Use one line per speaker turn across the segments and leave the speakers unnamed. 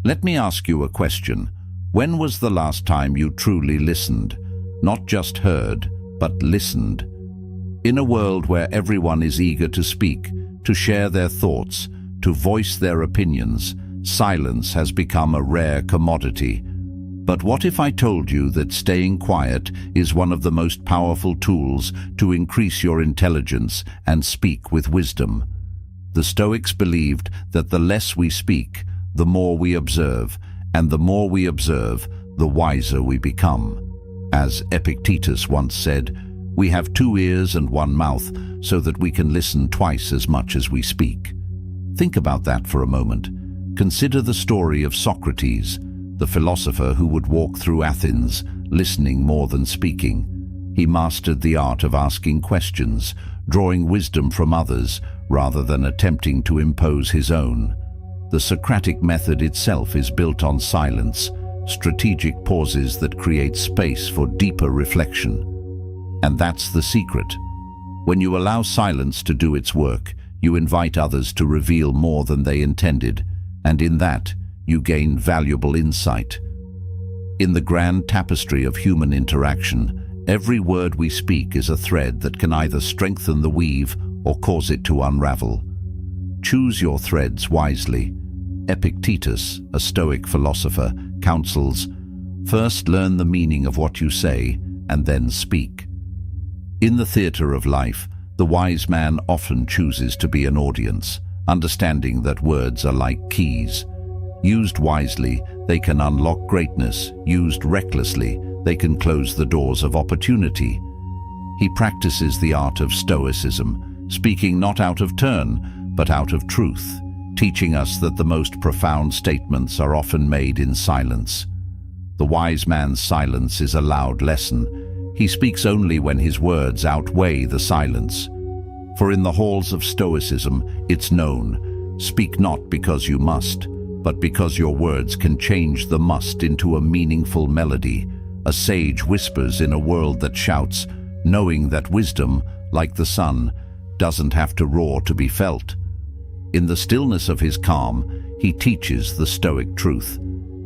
Let me ask you a question. When was the last time you truly listened? Not just heard, but listened. In a world where everyone is eager to speak, to share their thoughts, to voice their opinions, silence has become a rare commodity. But what if I told you that staying quiet is one of the most powerful tools to increase your intelligence and speak with wisdom? The Stoics believed that the less we speak, the more we observe, and the more we observe, the wiser we become. As Epictetus once said, we have 2 ears and 1 mouth so that we can listen twice as much as we speak. Think about that for a moment. Consider the story of Socrates, the philosopher who would walk through Athens, listening more than speaking. He mastered the art of asking questions, drawing wisdom from others rather than attempting to impose his own. The Socratic method itself is built on silence, strategic pauses that create space for deeper reflection. And that's the secret. When you allow silence to do its work, you invite others to reveal more than they intended, and in that, you gain valuable insight. In the grand tapestry of human interaction, every word we speak is a thread that can either strengthen the weave or cause it to unravel. Choose your threads wisely. Epictetus, a Stoic philosopher, counsels, first learn the meaning of what you say and then speak. In the theater of life, the wise man often chooses to be an audience, understanding that words are like keys. Used wisely, they can unlock greatness. Used recklessly, they can close the doors of opportunity. He practices the art of Stoicism, speaking not out of turn, but out of truth, teaching us that the most profound statements are often made in silence. The wise man's silence is a loud lesson. He speaks only when his words outweigh the silence. For in the halls of Stoicism, it's known, speak not because you must, but because your words can change the must into a meaningful melody. A sage whispers in a world that shouts, knowing that wisdom, like the sun, doesn't have to roar to be felt. In the stillness of his calm, he teaches the Stoic truth.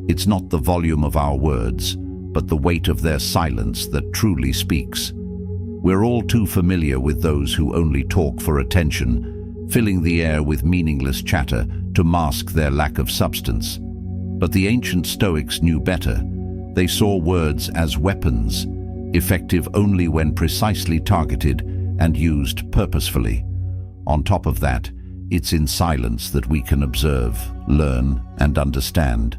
It's not the volume of our words, but the weight of their silence that truly speaks. We're all too familiar with those who only talk for attention, filling the air with meaningless chatter to mask their lack of substance. But the ancient Stoics knew better. They saw words as weapons, effective only when precisely targeted and used purposefully. On top of that, it's in silence that we can observe, learn, and understand.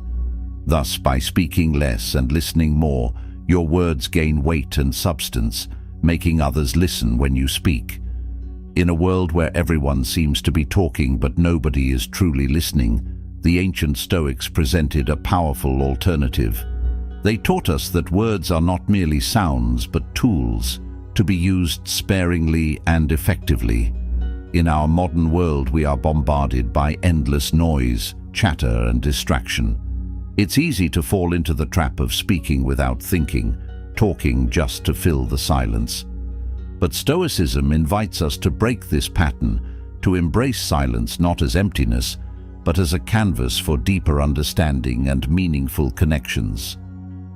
Thus, by speaking less and listening more, your words gain weight and substance, making others listen when you speak. In a world where everyone seems to be talking but nobody is truly listening, the ancient Stoics presented a powerful alternative. They taught us that words are not merely sounds but tools, to be used sparingly and effectively. In our modern world, we are bombarded by endless noise, chatter, and distraction. It's easy to fall into the trap of speaking without thinking, talking just to fill the silence. But Stoicism invites us to break this pattern, to embrace silence not as emptiness, but as a canvas for deeper understanding and meaningful connections.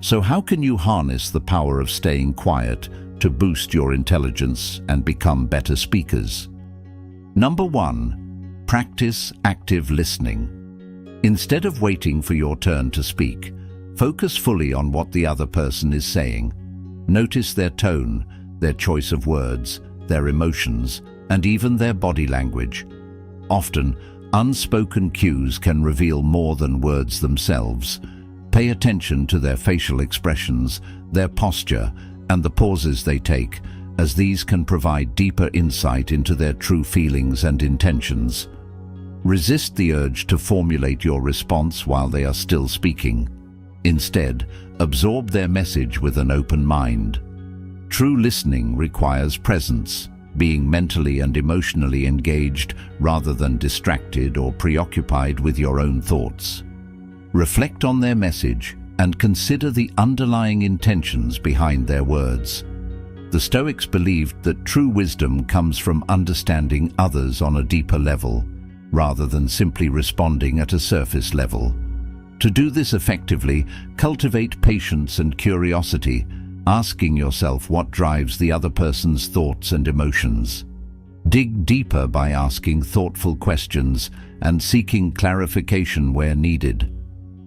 So how can you harness the power of staying quiet to boost your intelligence and become better speakers? Number 1, practice active listening. Instead of waiting for your turn to speak, focus fully on what the other person is saying. Notice their tone, their choice of words, their emotions, and even their body language. Often, unspoken cues can reveal more than words themselves. Pay attention to their facial expressions, their posture, and the pauses they take, as these can provide deeper insight into their true feelings and intentions. Resist the urge to formulate your response while they are still speaking. Instead, absorb their message with an open mind. True listening requires presence, being mentally and emotionally engaged rather than distracted or preoccupied with your own thoughts. Reflect on their message and consider the underlying intentions behind their words. The Stoics believed that true wisdom comes from understanding others on a deeper level, rather than simply responding at a surface level. To do this effectively, cultivate patience and curiosity, asking yourself what drives the other person's thoughts and emotions. Dig deeper by asking thoughtful questions and seeking clarification where needed.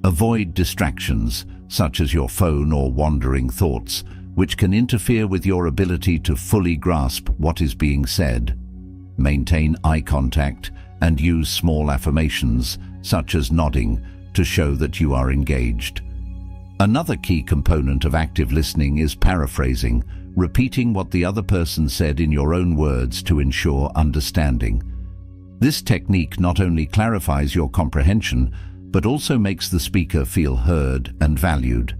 Avoid distractions, such as your phone or wandering thoughts, which can interfere with your ability to fully grasp what is being said. Maintain eye contact and use small affirmations, such as nodding, to show that you are engaged. Another key component of active listening is paraphrasing, repeating what the other person said in your own words to ensure understanding. This technique not only clarifies your comprehension, but also makes the speaker feel heard and valued.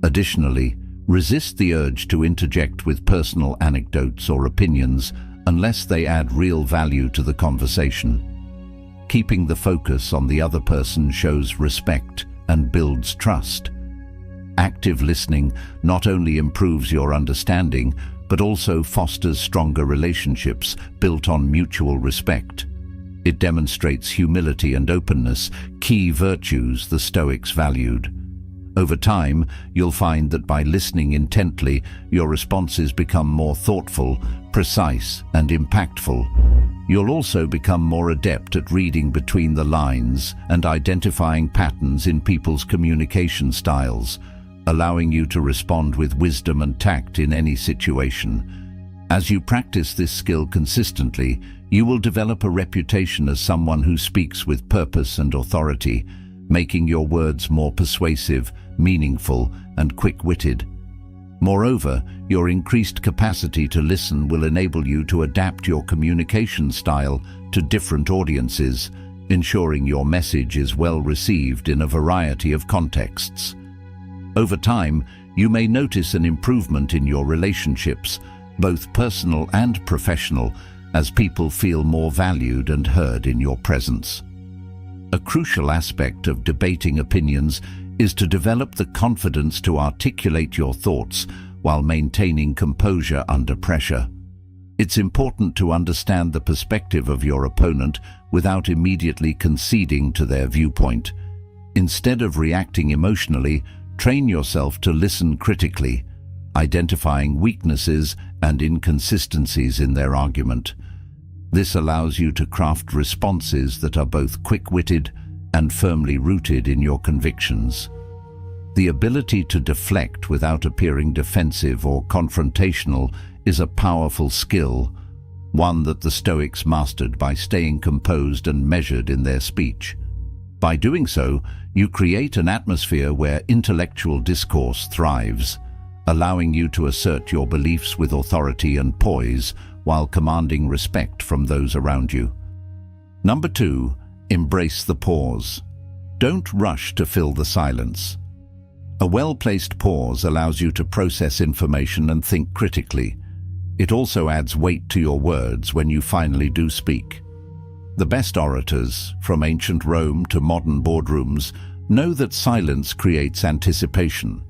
Additionally, resist the urge to interject with personal anecdotes or opinions unless they add real value to the conversation. Keeping the focus on the other person shows respect and builds trust. Active listening not only improves your understanding, but also fosters stronger relationships built on mutual respect. It demonstrates humility and openness, key virtues the Stoics valued. Over time, you'll find that by listening intently, your responses become more thoughtful, precise, and impactful. You'll also become more adept at reading between the lines and identifying patterns in people's communication styles, allowing you to respond with wisdom and tact in any situation. As you practice this skill consistently, you will develop a reputation as someone who speaks with purpose and authority, making your words more persuasive, meaningful, and quick-witted. Moreover, your increased capacity to listen will enable you to adapt your communication style to different audiences, ensuring your message is well received in a variety of contexts. Over time, you may notice an improvement in your relationships, both personal and professional, as people feel more valued and heard in your presence. A crucial aspect of debating opinions is to develop the confidence to articulate your thoughts while maintaining composure under pressure. It's important to understand the perspective of your opponent without immediately conceding to their viewpoint. Instead of reacting emotionally, train yourself to listen critically, identifying weaknesses and inconsistencies in their argument. This allows you to craft responses that are both quick-witted and firmly rooted in your convictions. The ability to deflect without appearing defensive or confrontational is a powerful skill, one that the Stoics mastered by staying composed and measured in their speech. By doing so, you create an atmosphere where intellectual discourse thrives, allowing you to assert your beliefs with authority and poise while commanding respect from those around you. Number 2, embrace the pause. Don't rush to fill the silence. A well-placed pause allows you to process information and think critically. It also adds weight to your words when you finally do speak. The best orators, from ancient Rome to modern boardrooms, know that silence creates anticipation.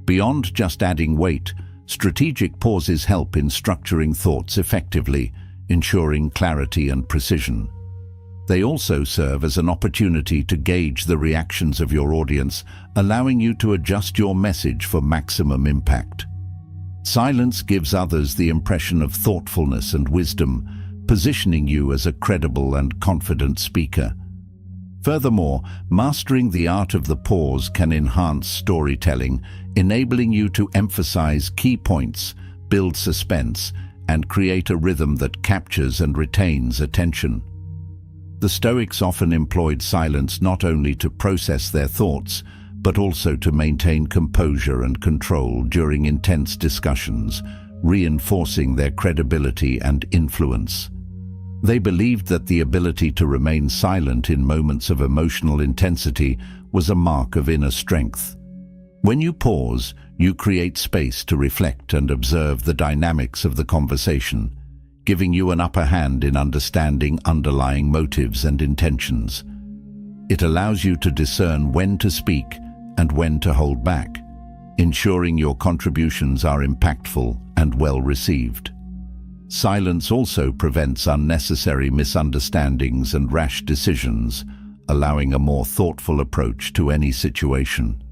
Beyond just adding weight, strategic pauses help in structuring thoughts effectively, ensuring clarity and precision. They also serve as an opportunity to gauge the reactions of your audience, allowing you to adjust your message for maximum impact. Silence gives others the impression of thoughtfulness and wisdom, positioning you as a credible and confident speaker. Furthermore, mastering the art of the pause can enhance storytelling, enabling you to emphasize key points, build suspense, and create a rhythm that captures and retains attention. The Stoics often employed silence not only to process their thoughts, but also to maintain composure and control during intense discussions, reinforcing their credibility and influence. They believed that the ability to remain silent in moments of emotional intensity was a mark of inner strength. When you pause, you create space to reflect and observe the dynamics of the conversation, giving you an upper hand in understanding underlying motives and intentions. It allows you to discern when to speak and when to hold back, ensuring your contributions are impactful and well received. Silence also prevents unnecessary misunderstandings and rash decisions, allowing a more thoughtful approach to any situation.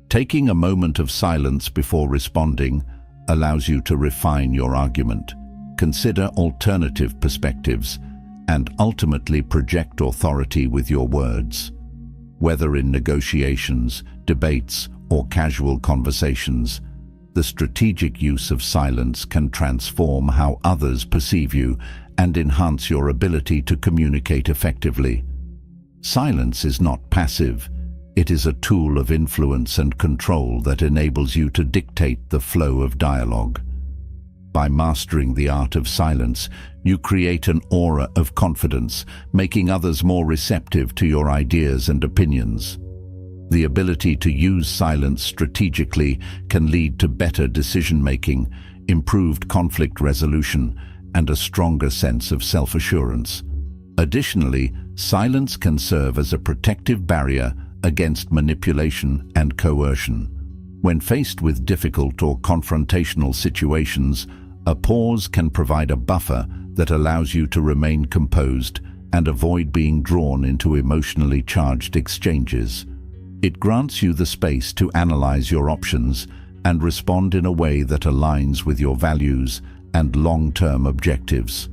Taking a moment of silence before responding allows you to refine your argument, consider alternative perspectives, and ultimately project authority with your words. Whether in negotiations, debates, or casual conversations, the strategic use of silence can transform how others perceive you and enhance your ability to communicate effectively. Silence is not passive. It is a tool of influence and control that enables you to dictate the flow of dialogue. By mastering the art of silence, you create an aura of confidence, making others more receptive to your ideas and opinions. The ability to use silence strategically can lead to better decision-making, improved conflict resolution, and a stronger sense of self-assurance. Additionally, silence can serve as a protective barrier against manipulation and coercion. When faced with difficult or confrontational situations, a pause can provide a buffer that allows you to remain composed and avoid being drawn into emotionally charged exchanges. It grants you the space to analyze your options and respond in a way that aligns with your values and long-term objectives.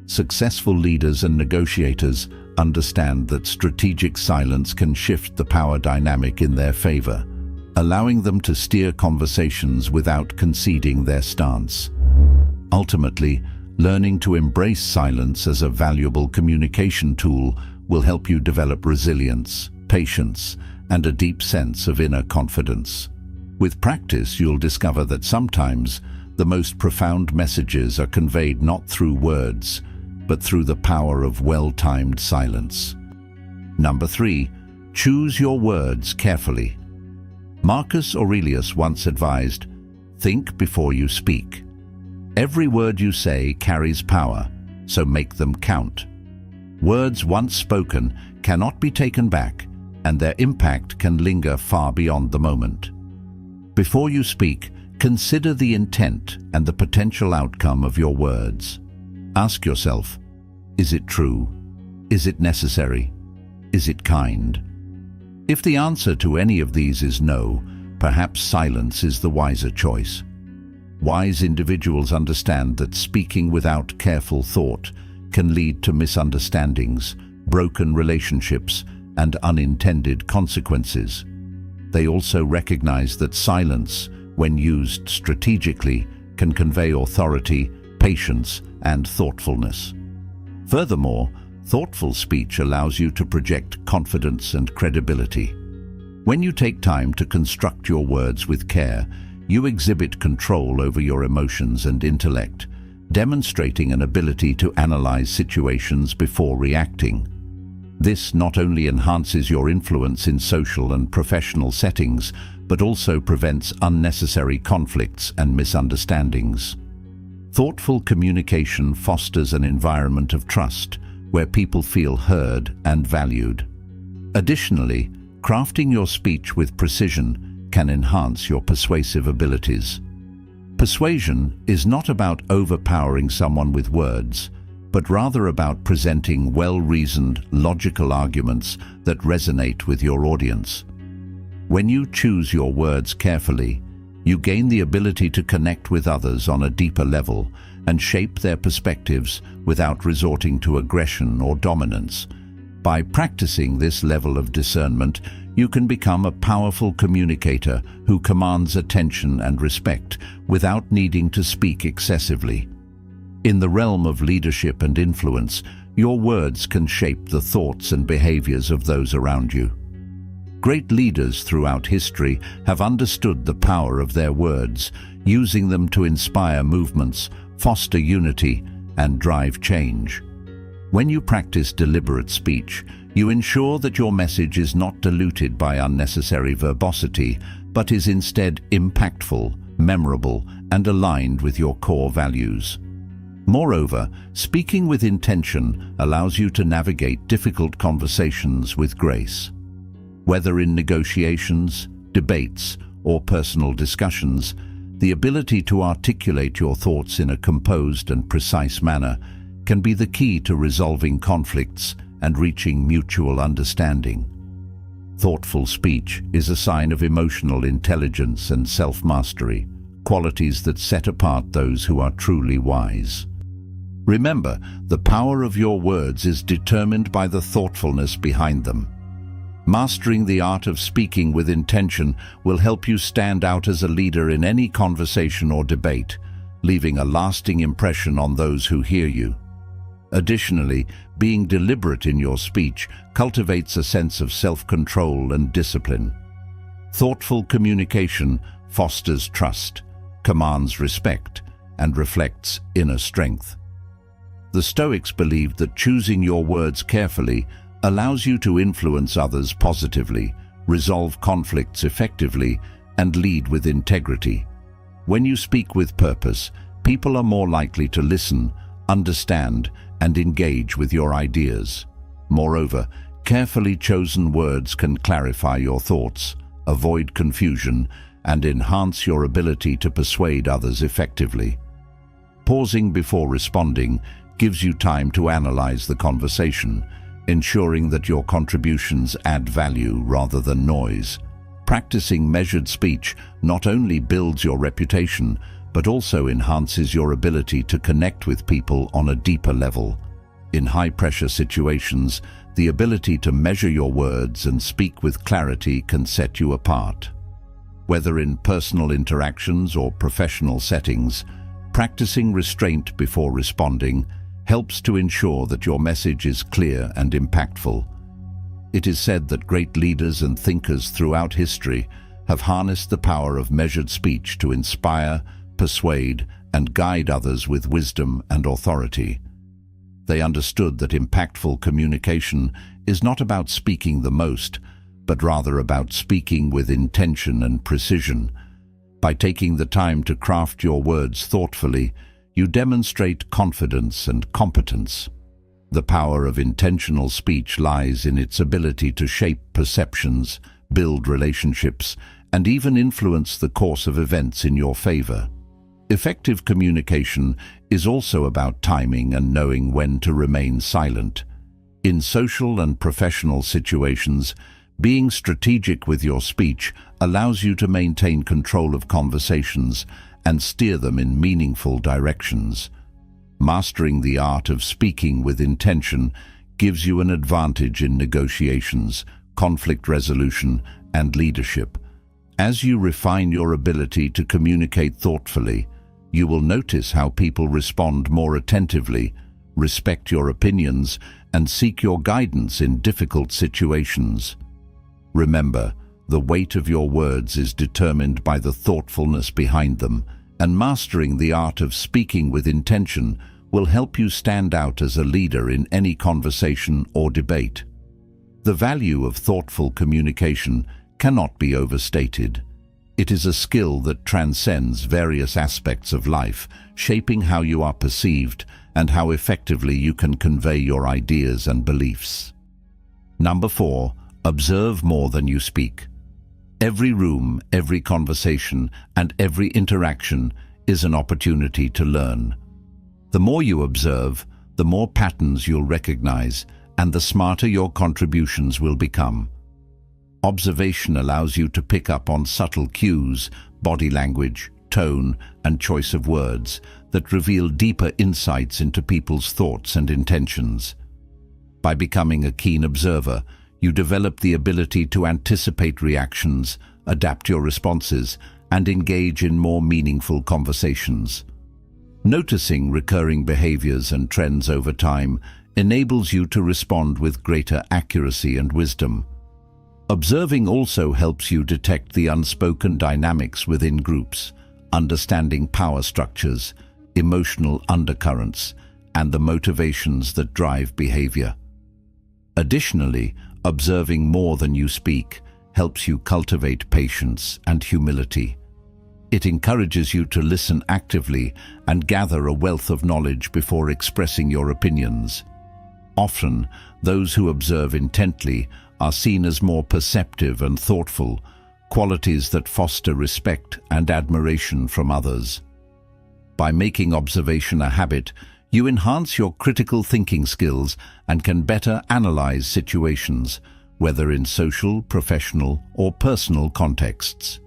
Successful leaders and negotiators understand that strategic silence can shift the power dynamic in their favor, allowing them to steer conversations without conceding their stance. Ultimately, learning to embrace silence as a valuable communication tool will help you develop resilience, patience, and a deep sense of inner confidence. With practice, you'll discover that sometimes the most profound messages are conveyed not through words, but through the power of well-timed silence. Number 3, choose your words carefully. Marcus Aurelius once advised, "Think before you speak." Every word you say carries power, so make them count. Words once spoken cannot be taken back, and their impact can linger far beyond the moment. Before you speak, consider the intent and the potential outcome of your words. Ask yourself, is it true? Is it necessary? Is it kind? If the answer to any of these is no, perhaps silence is the wiser choice. Wise individuals understand that speaking without careful thought can lead to misunderstandings, broken relationships, and unintended consequences. They also recognize that silence, when used strategically, can convey authority, patience, and thoughtfulness. Furthermore, thoughtful speech allows you to project confidence and credibility. When you take time to construct your words with care, you exhibit control over your emotions and intellect, demonstrating an ability to analyze situations before reacting. This not only enhances your influence in social and professional settings, but also prevents unnecessary conflicts and misunderstandings. Thoughtful communication fosters an environment of trust, where people feel heard and valued. Additionally, crafting your speech with precision can enhance your persuasive abilities. Persuasion is not about overpowering someone with words, but rather about presenting well-reasoned, logical arguments that resonate with your audience. When you choose your words carefully, you gain the ability to connect with others on a deeper level and shape their perspectives without resorting to aggression or dominance. By practicing this level of discernment, you can become a powerful communicator who commands attention and respect without needing to speak excessively. In the realm of leadership and influence, your words can shape the thoughts and behaviors of those around you. Great leaders throughout history have understood the power of their words, using them to inspire movements, foster unity, and drive change. When you practice deliberate speech, you ensure that your message is not diluted by unnecessary verbosity, but is instead impactful, memorable, and aligned with your core values. Moreover, speaking with intention allows you to navigate difficult conversations with grace. Whether in negotiations, debates, or personal discussions, the ability to articulate your thoughts in a composed and precise manner can be the key to resolving conflicts and reaching mutual understanding. Thoughtful speech is a sign of emotional intelligence and self-mastery, qualities that set apart those who are truly wise. Remember, the power of your words is determined by the thoughtfulness behind them. Mastering the art of speaking with intention will help you stand out as a leader in any conversation or debate, leaving a lasting impression on those who hear you. Additionally, being deliberate in your speech cultivates a sense of self-control and discipline. Thoughtful communication fosters trust, commands respect, and reflects inner strength. The Stoics believed that choosing your words carefully allows you to influence others positively, resolve conflicts effectively, and lead with integrity. When you speak with purpose, people are more likely to listen, understand, and engage with your ideas. Moreover, carefully chosen words can clarify your thoughts, avoid confusion, and enhance your ability to persuade others effectively. Pausing before responding gives you time to analyze the conversation, ensuring that your contributions add value rather than noise. Practicing measured speech not only builds your reputation, but also enhances your ability to connect with people on a deeper level. In high-pressure situations, the ability to measure your words and speak with clarity can set you apart. Whether in personal interactions or professional settings, practicing restraint before responding helps to ensure that your message is clear and impactful. It is said that great leaders and thinkers throughout history have harnessed the power of measured speech to inspire, persuade, and guide others with wisdom and authority. They understood that impactful communication is not about speaking the most, but rather about speaking with intention and precision. By taking the time to craft your words thoughtfully, you demonstrate confidence and competence. The power of intentional speech lies in its ability to shape perceptions, build relationships, and even influence the course of events in your favor. Effective communication is also about timing and knowing when to remain silent. In social and professional situations, being strategic with your speech allows you to maintain control of conversations and steer them in meaningful directions. Mastering the art of speaking with intention gives you an advantage in negotiations, conflict resolution, and leadership. As you refine your ability to communicate thoughtfully, you will notice how people respond more attentively, respect your opinions, and seek your guidance in difficult situations. Remember, the weight of your words is determined by the thoughtfulness behind them, and mastering the art of speaking with intention will help you stand out as a leader in any conversation or debate. The value of thoughtful communication cannot be overstated. It is a skill that transcends various aspects of life, shaping how you are perceived and how effectively you can convey your ideas and beliefs. Number 4, observe more than you speak. Every room, every conversation, and every interaction is an opportunity to learn. The more you observe, the more patterns you'll recognize, and the smarter your contributions will become. Observation allows you to pick up on subtle cues, body language, tone, and choice of words that reveal deeper insights into people's thoughts and intentions. By becoming a keen observer, you develop the ability to anticipate reactions, adapt your responses, and engage in more meaningful conversations. Noticing recurring behaviors and trends over time enables you to respond with greater accuracy and wisdom. Observing also helps you detect the unspoken dynamics within groups, understanding power structures, emotional undercurrents, and the motivations that drive behavior. Additionally, observing more than you speak helps you cultivate patience and humility. It encourages you to listen actively and gather a wealth of knowledge before expressing your opinions. Often, those who observe intently are seen as more perceptive and thoughtful, qualities that foster respect and admiration from others. By making observation a habit, You enhance your critical thinking skills and can better analyze situations, whether in social, professional, or personal contexts.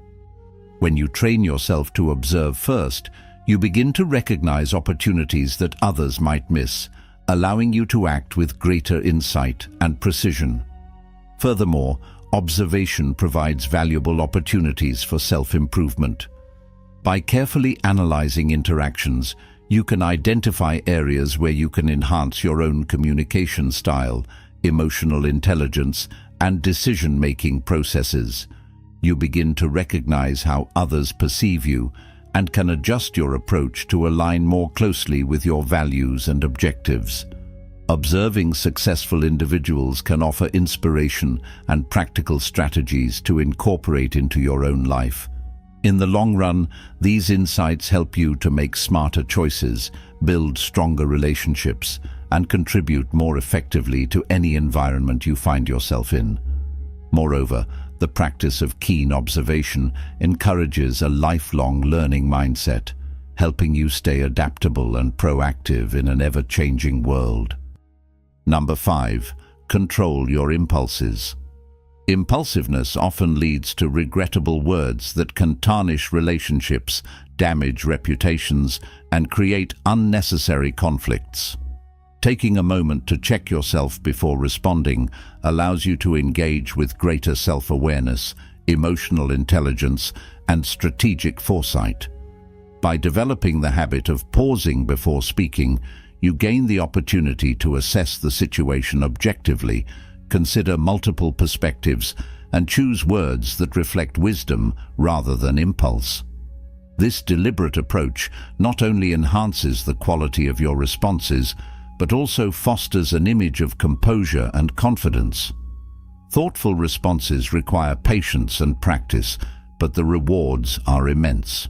When you train yourself to observe first, you begin to recognize opportunities that others might miss, allowing you to act with greater insight and precision. Furthermore, observation provides valuable opportunities for self-improvement. By carefully analyzing interactions, you can identify areas where you can enhance your own communication style, emotional intelligence, and decision-making processes. You begin to recognize how others perceive you and can adjust your approach to align more closely with your values and objectives. Observing successful individuals can offer inspiration and practical strategies to incorporate into your own life. In the long run, these insights help you to make smarter choices, build stronger relationships, and contribute more effectively to any environment you find yourself in. Moreover, the practice of keen observation encourages a lifelong learning mindset, helping you stay adaptable and proactive in an ever-changing world. Number 5. Control your impulses. Impulsiveness often leads to regrettable words that can tarnish relationships, damage reputations, and create unnecessary conflicts. Taking a moment to check yourself before responding allows you to engage with greater self-awareness, emotional intelligence, and strategic foresight. By developing the habit of pausing before speaking, you gain the opportunity to assess the situation objectively, consider multiple perspectives, and choose words that reflect wisdom rather than impulse. This deliberate approach not only enhances the quality of your responses, but also fosters an image of composure and confidence. Thoughtful responses require patience and practice, but the rewards are immense.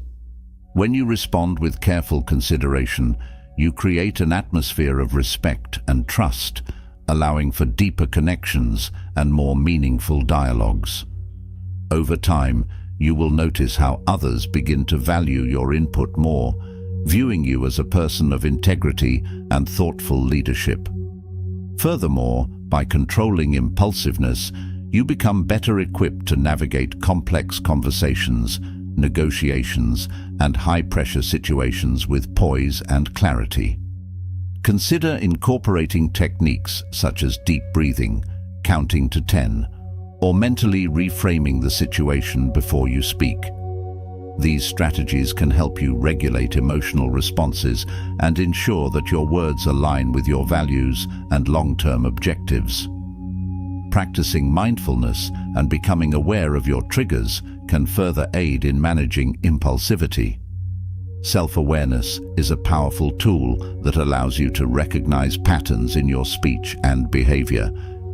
When you respond with careful consideration, you create an atmosphere of respect and trust, allowing for deeper connections and more meaningful dialogues. Over time, you will notice how others begin to value your input more, viewing you as a person of integrity and thoughtful leadership. Furthermore, by controlling impulsiveness, you become better equipped to navigate complex conversations, negotiations, and high-pressure situations with poise and clarity. Consider incorporating techniques such as deep breathing, counting to 10, or mentally reframing the situation before you speak. These strategies can help you regulate emotional responses and ensure that your words align with your values and long-term objectives. Practicing mindfulness and becoming aware of your triggers can further aid in managing impulsivity. Self-awareness is a powerful tool that allows you to recognize patterns in your speech and behavior,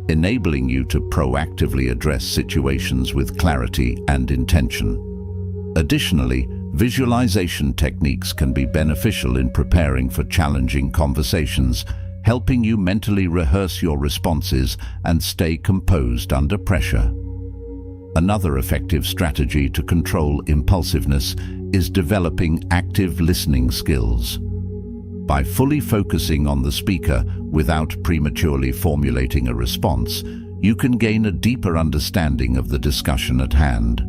enabling you to proactively address situations with clarity and intention. Additionally, visualization techniques can be beneficial in preparing for challenging conversations, helping you mentally rehearse your responses and stay composed under pressure. Another effective strategy to control impulsiveness is developing active listening skills. By fully focusing on the speaker without prematurely formulating a response, you can gain a deeper understanding of the discussion at hand.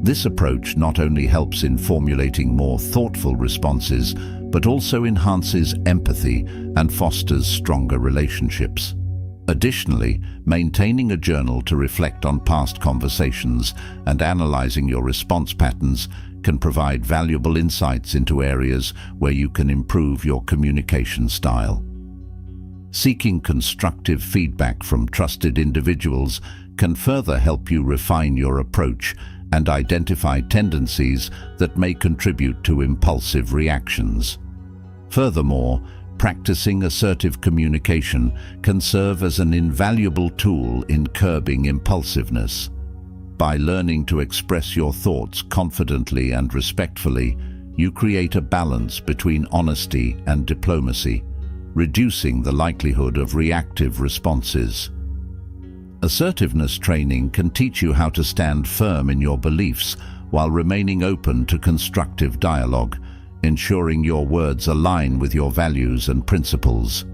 This approach not only helps in formulating more thoughtful responses, but also enhances empathy and fosters stronger relationships. Additionally, maintaining a journal to reflect on past conversations and analyzing your response patterns can provide valuable insights into areas where you can improve your communication style. Seeking constructive feedback from trusted individuals can further help you refine your approach and identify tendencies that may contribute to impulsive reactions. Furthermore, practicing assertive communication can serve as an invaluable tool in curbing impulsiveness. By learning to express your thoughts confidently and respectfully, you create a balance between honesty and diplomacy, reducing the likelihood of reactive responses. Assertiveness training can teach you how to stand firm in your beliefs while remaining open to constructive dialogue, ensuring your words align with your values and principles.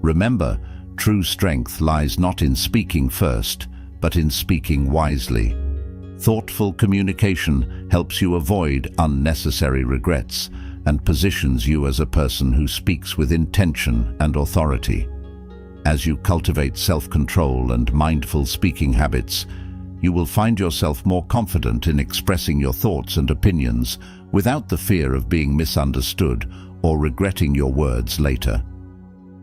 Remember, true strength lies not in speaking first, but in speaking wisely. Thoughtful communication helps you avoid unnecessary regrets and positions you as a person who speaks with intention and authority. As you cultivate self-control and mindful speaking habits, you will find yourself more confident in expressing your thoughts and opinions without the fear of being misunderstood or regretting your words later.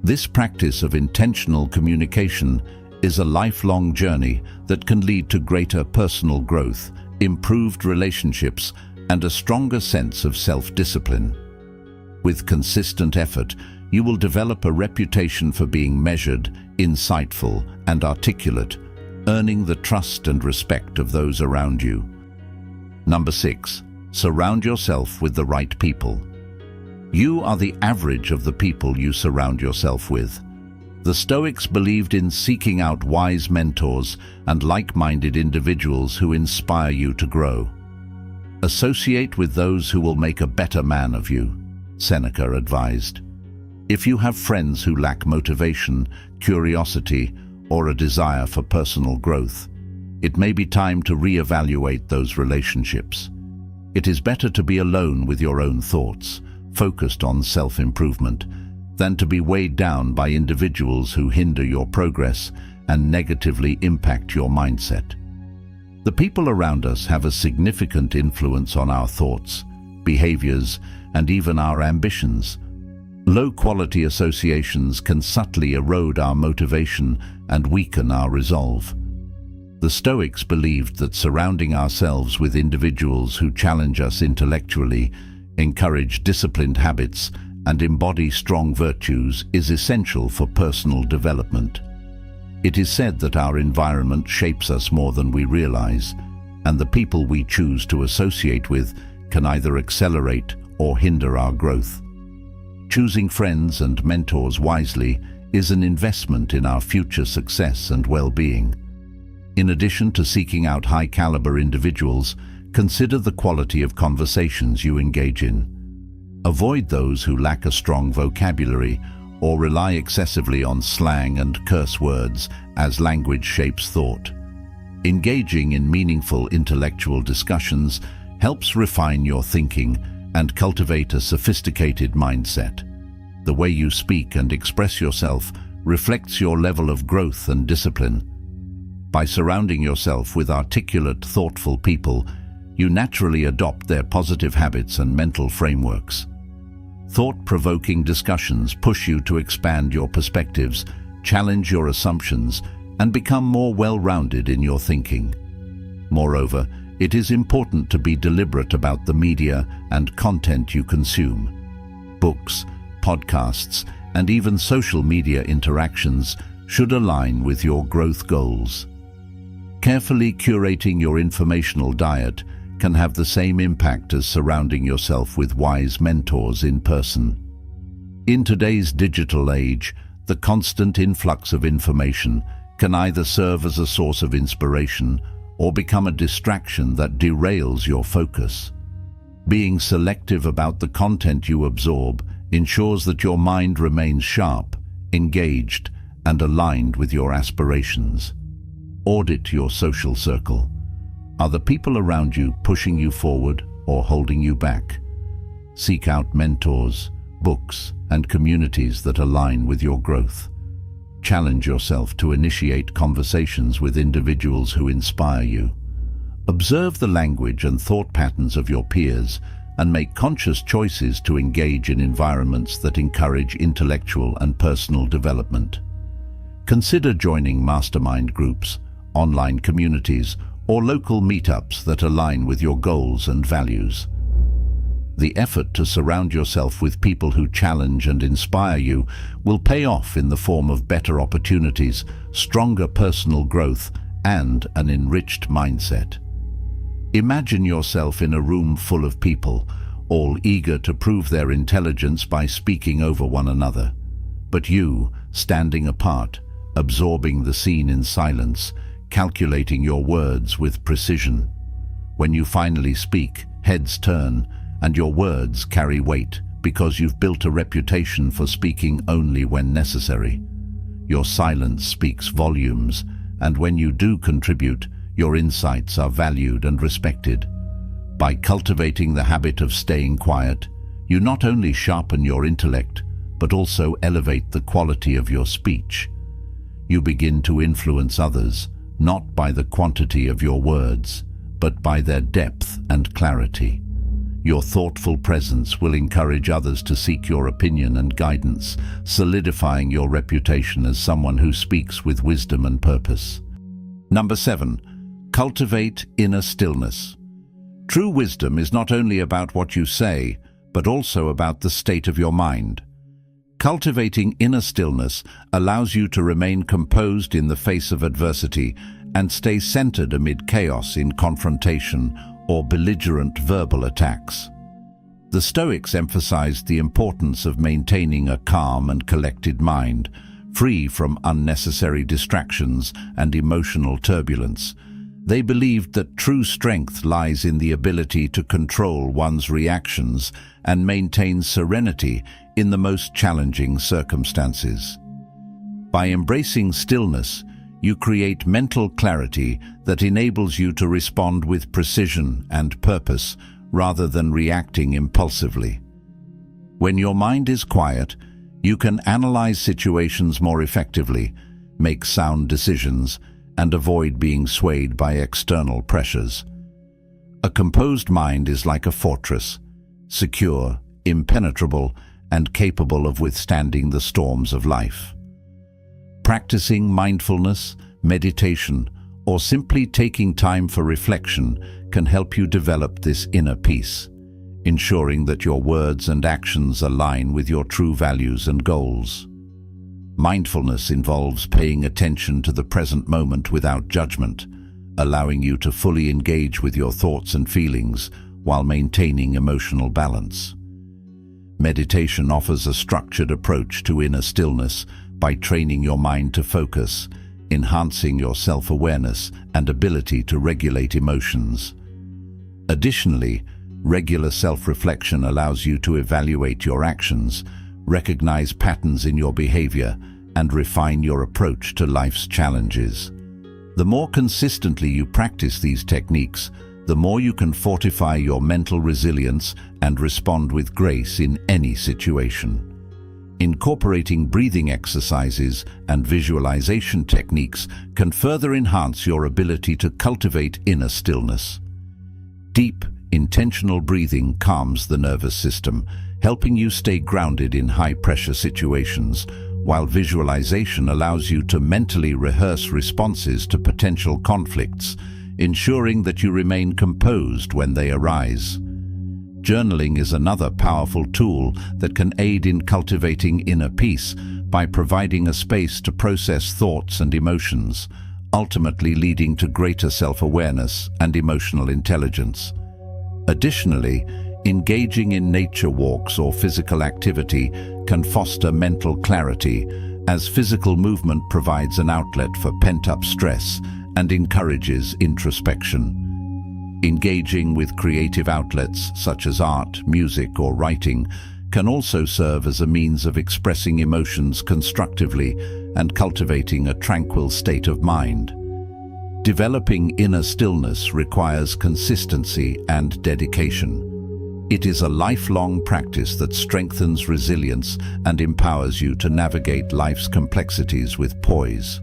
This practice of intentional communication is a lifelong journey that can lead to greater personal growth, improved relationships, and a stronger sense of self-discipline. With consistent effort, you will develop a reputation for being measured, insightful, and articulate, earning the trust and respect of those around you. Number 6. Surround yourself with the right people. You are the average of the people you surround yourself with. The Stoics believed in seeking out wise mentors and like-minded individuals who inspire you to grow. Associate with those who will make a better man of you, Seneca advised. If you have friends who lack motivation, curiosity, or a desire for personal growth, it may be time to reevaluate those relationships. It is better to be alone with your own thoughts, focused on self-improvement, than to be weighed down by individuals who hinder your progress and negatively impact your mindset. The people around us have a significant influence on our thoughts, behaviors, and even our ambitions. Low-quality associations can subtly erode our motivation and weaken our resolve. The Stoics believed that surrounding ourselves with individuals who challenge us intellectually, encourage disciplined habits, and embody strong virtues is essential for personal development. It is said that our environment shapes us more than we realize, and the people we choose to associate with can either accelerate or hinder our growth. Choosing friends and mentors wisely is an investment in our future success and well-being. In addition to seeking out high-caliber individuals, consider the quality of conversations you engage in. Avoid those who lack a strong vocabulary or rely excessively on slang and curse words, as language shapes thought. Engaging in meaningful intellectual discussions helps refine your thinking and cultivate a sophisticated mindset. The way you speak and express yourself reflects your level of growth and discipline. By surrounding yourself with articulate, thoughtful people, you naturally adopt their positive habits and mental frameworks. Thought-provoking discussions push you to expand your perspectives, challenge your assumptions, and become more well-rounded in your thinking. Moreover, it is important to be deliberate about the media and content you consume. Books, podcasts, and even social media interactions should align with your growth goals. Carefully curating your informational diet can have the same impact as surrounding yourself with wise mentors in person. In today's digital age, the constant influx of information can either serve as a source of inspiration or become a distraction that derails your focus. Being selective about the content you absorb ensures that your mind remains sharp, engaged, and aligned with your aspirations. Audit your social circle. Are the people around you pushing you forward or holding you back? Seek out mentors, books, and communities that align with your growth. Challenge yourself to initiate conversations with individuals who inspire you. Observe the language and thought patterns of your peers and make conscious choices to engage in environments that encourage intellectual and personal development. Consider joining mastermind groups, online communities, or local meetups that align with your goals and values. The effort to surround yourself with people who challenge and inspire you will pay off in the form of better opportunities, stronger personal growth, and an enriched mindset. Imagine yourself in a room full of people, all eager to prove their intelligence by speaking over one another. But you, standing apart, absorbing the scene in silence, calculating your words with precision. When you finally speak, heads turn, and your words carry weight because you've built a reputation for speaking only when necessary. Your silence speaks volumes, and when you do contribute, your insights are valued and respected. By cultivating the habit of staying quiet, you not only sharpen your intellect, but also elevate the quality of your speech. You begin to influence others, not by the quantity of your words, but by their depth and clarity. Your thoughtful presence will encourage others to seek your opinion and guidance, solidifying your reputation as someone who speaks with wisdom and purpose. Number 7. Cultivate inner stillness. True wisdom is not only about what you say, but also about the state of your mind. Cultivating inner stillness allows you to remain composed in the face of adversity and stay centered amid chaos in confrontation or belligerent verbal attacks. The Stoics emphasized the importance of maintaining a calm and collected mind, free from unnecessary distractions and emotional turbulence. They believed that true strength lies in the ability to control one's reactions and maintain serenity in the most challenging circumstances. By embracing stillness, you create mental clarity that enables you to respond with precision and purpose rather than reacting impulsively. When your mind is quiet, you can analyze situations more effectively, make sound decisions, and avoid being swayed by external pressures. A composed mind is like a fortress, secure, impenetrable, and capable of withstanding the storms of life. Practicing mindfulness, meditation, or simply taking time for reflection can help you develop this inner peace, ensuring that your words and actions align with your true values and goals. Mindfulness involves paying attention to the present moment without judgment, allowing you to fully engage with your thoughts and feelings while maintaining emotional balance. Meditation offers a structured approach to inner stillness by training your mind to focus, enhancing your self-awareness and ability to regulate emotions. Additionally, regular self-reflection allows you to evaluate your actions, recognize patterns in your behavior, and refine your approach to life's challenges. The more consistently you practice these techniques, the more you can fortify your mental resilience and respond with grace in any situation. Incorporating breathing exercises and visualization techniques can further enhance your ability to cultivate inner stillness. Deep, intentional breathing calms the nervous system, helping you stay grounded in high-pressure situations, while visualization allows you to mentally rehearse responses to potential conflicts, ensuring that you remain composed when they arise. Journaling is another powerful tool that can aid in cultivating inner peace by providing a space to process thoughts and emotions, ultimately leading to greater self-awareness and emotional intelligence. Additionally, engaging in nature walks or physical activity can foster mental clarity, as physical movement provides an outlet for pent-up stress and encourages introspection. Engaging with creative outlets such as art, music, or writing can also serve as a means of expressing emotions constructively and cultivating a tranquil state of mind. Developing inner stillness requires consistency and dedication. It is a lifelong practice that strengthens resilience and empowers you to navigate life's complexities with poise.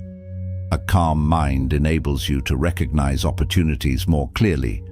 A calm mind enables you to recognize opportunities more clearly,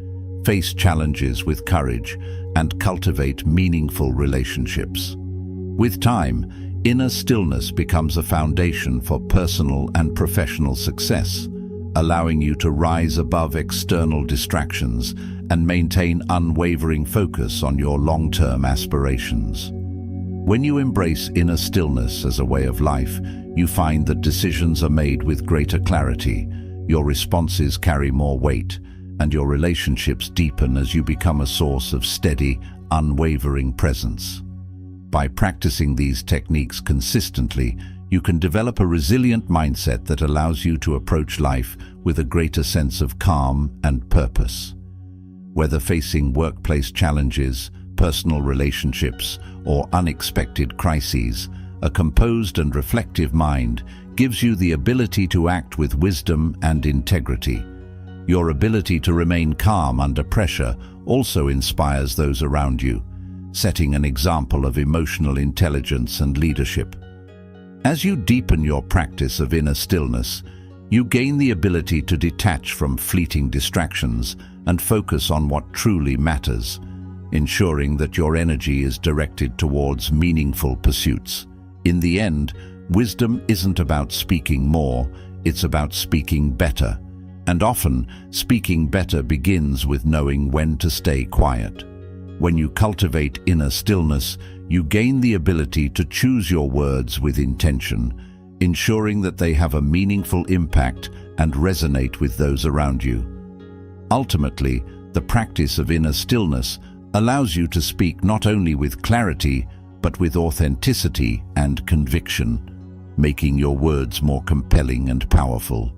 face challenges with courage, and cultivate meaningful relationships. With time, inner stillness becomes a foundation for personal and professional success, allowing you to rise above external distractions and maintain unwavering focus on your long-term aspirations. When you embrace inner stillness as a way of life, you find that decisions are made with greater clarity, your responses carry more weight, and your relationships deepen as you become a source of steady, unwavering presence. By practicing these techniques consistently, you can develop a resilient mindset that allows you to approach life with a greater sense of calm and purpose. Whether facing workplace challenges, personal relationships, or unexpected crises, a composed and reflective mind gives you the ability to act with wisdom and integrity. Your ability to remain calm under pressure also inspires those around you, setting an example of emotional intelligence and leadership. As you deepen your practice of inner stillness, you gain the ability to detach from fleeting distractions and focus on what truly matters, ensuring that your energy is directed towards meaningful pursuits. In the end, wisdom isn't about speaking more, it's about speaking better. And often, speaking better begins with knowing when to stay quiet. When you cultivate inner stillness, you gain the ability to choose your words with intention, ensuring that they have a meaningful impact and resonate with those around you. Ultimately, the practice of inner stillness allows you to speak not only with clarity, but with authenticity and conviction, making your words more compelling and powerful.